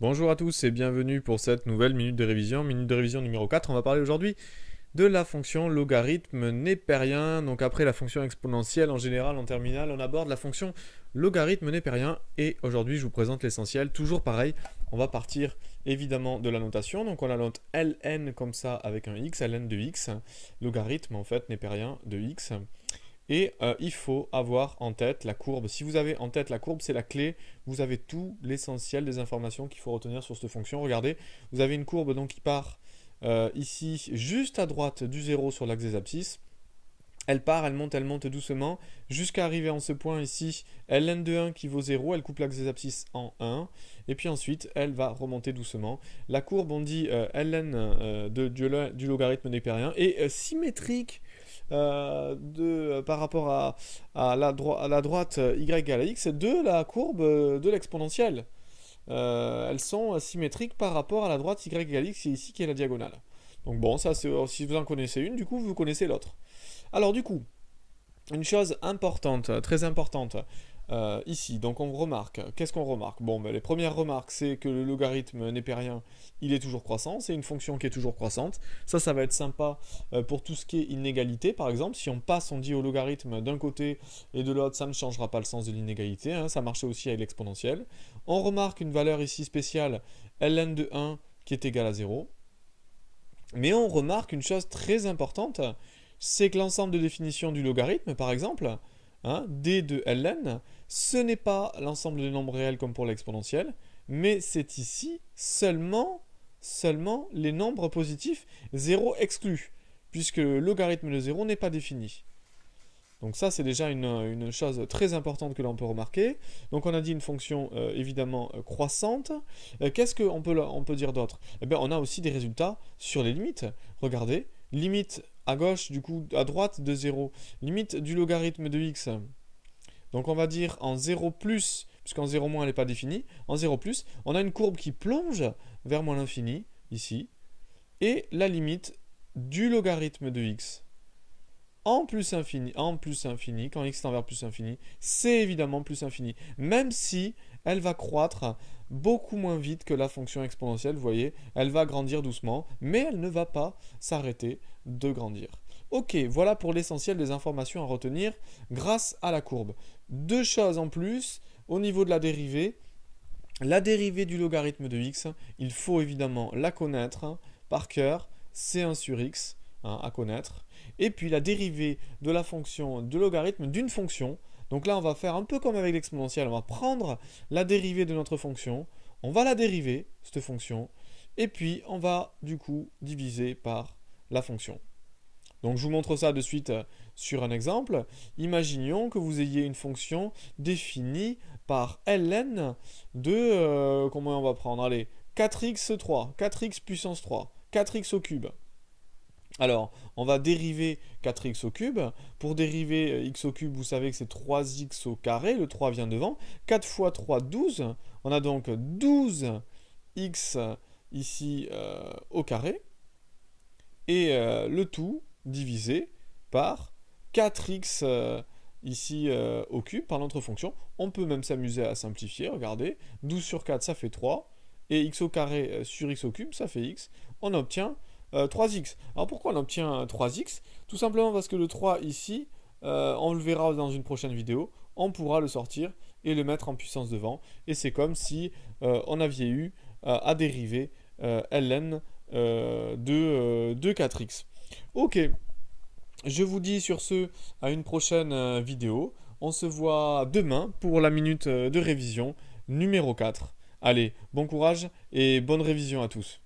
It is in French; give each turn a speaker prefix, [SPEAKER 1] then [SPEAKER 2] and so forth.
[SPEAKER 1] Bonjour à tous et bienvenue pour cette nouvelle minute de révision numéro 4. On va parler aujourd'hui de la fonction logarithme népérien. Donc après la fonction exponentielle en général en terminale, on aborde la fonction logarithme népérien et aujourd'hui je vous présente l'essentiel. Toujours pareil, on va partir évidemment de la notation. Donc on a la note ln comme ça avec un x, ln de x, logarithme en fait népérien de x. Et il faut avoir en tête la courbe. Si vous avez en tête la courbe, c'est la clé. Vous avez tout l'essentiel des informations qu'il faut retenir sur cette fonction. Regardez, vous avez une courbe donc, qui part ici, juste à droite du 0 sur l'axe des abscisses. Elle part, elle monte doucement, jusqu'à arriver en ce point ici, ln de 1 qui vaut 0, elle coupe l'axe des abscisses en 1, et puis ensuite, elle va remonter doucement. La courbe, on dit ln du logarithme népérien, est symétrique par rapport à la droite y égale à x de la courbe de l'exponentielle. Elles sont symétriques par rapport à la droite y égale à x, ici qui est la diagonale. Donc bon, ça, si vous en connaissez une, du coup, vous connaissez l'autre. Alors du coup, une chose importante, très importante, ici, donc on remarque, qu'est-ce qu'on remarque? Bon, ben, les premières remarques, c'est que le logarithme népérien, il est toujours croissant, c'est une fonction qui est toujours croissante. Ça va être sympa pour tout ce qui est inégalité, par exemple. Si on passe, on dit au logarithme d'un côté et de l'autre, ça ne changera pas le sens de l'inégalité, hein, ça marchait aussi avec l'exponentielle. On remarque une valeur ici spéciale, ln de 1, qui est égale à 0. Mais on remarque une chose très importante, c'est que l'ensemble de définitions du logarithme, par exemple, hein, d de ln, ce n'est pas l'ensemble des nombres réels comme pour l'exponentielle, mais c'est ici seulement les nombres positifs, 0 exclus, puisque le logarithme de 0 n'est pas défini. Donc ça, c'est déjà une chose très importante que l'on peut remarquer. Donc on a dit une fonction évidemment croissante. Qu'est-ce qu'on peut dire d'autre? Eh bien, on a aussi des résultats sur les limites. Regardez, limite à gauche, du coup à droite de 0. Limite du logarithme de x. Donc on va dire en 0 plus, puisqu'en 0 moins elle n'est pas définie, en 0 plus, on a une courbe qui plonge vers moins l'infini, ici, et la limite du logarithme de x en plus infini, quand x tend vers plus infini, c'est évidemment plus infini. Même si elle va croître beaucoup moins vite que la fonction exponentielle, vous voyez, elle va grandir doucement, mais elle ne va pas s'arrêter de grandir. Ok, voilà pour l'essentiel des informations à retenir grâce à la courbe. Deux choses en plus, au niveau de la dérivée. La dérivée du logarithme de x, il faut évidemment la connaître par cœur, c'est 1 sur x, hein, à connaître. Et puis la dérivée de la fonction de logarithme d'une fonction. Donc là, on va faire un peu comme avec l'exponentielle. On va prendre la dérivée de notre fonction. On va la dériver, cette fonction. Et puis, on va du coup diviser par la fonction. Donc je vous montre ça de suite sur un exemple. Imaginons que vous ayez une fonction définie par ln de, comment on va prendre? Allez, 4x3, 4x puissance 3, 4x au cube. Alors, on va dériver 4x au cube. Pour dériver x au cube, vous savez que c'est 3x au carré. Le 3 vient devant. 4 fois 3, 12. On a donc 12x ici au carré. Et le tout divisé par 4x ici au cube par notre fonction. On peut même s'amuser à simplifier. Regardez, 12 sur 4, ça fait 3. Et x au carré sur x au cube, ça fait x. On obtient 3x. Alors pourquoi on obtient 3x? Tout simplement parce que le 3 ici, on le verra dans une prochaine vidéo, on pourra le sortir et le mettre en puissance devant. Et c'est comme si on avait eu à dériver ln de 4x. Ok, je vous dis sur ce à une prochaine vidéo. On se voit demain pour la minute de révision numéro 4. Allez, bon courage et bonne révision à tous.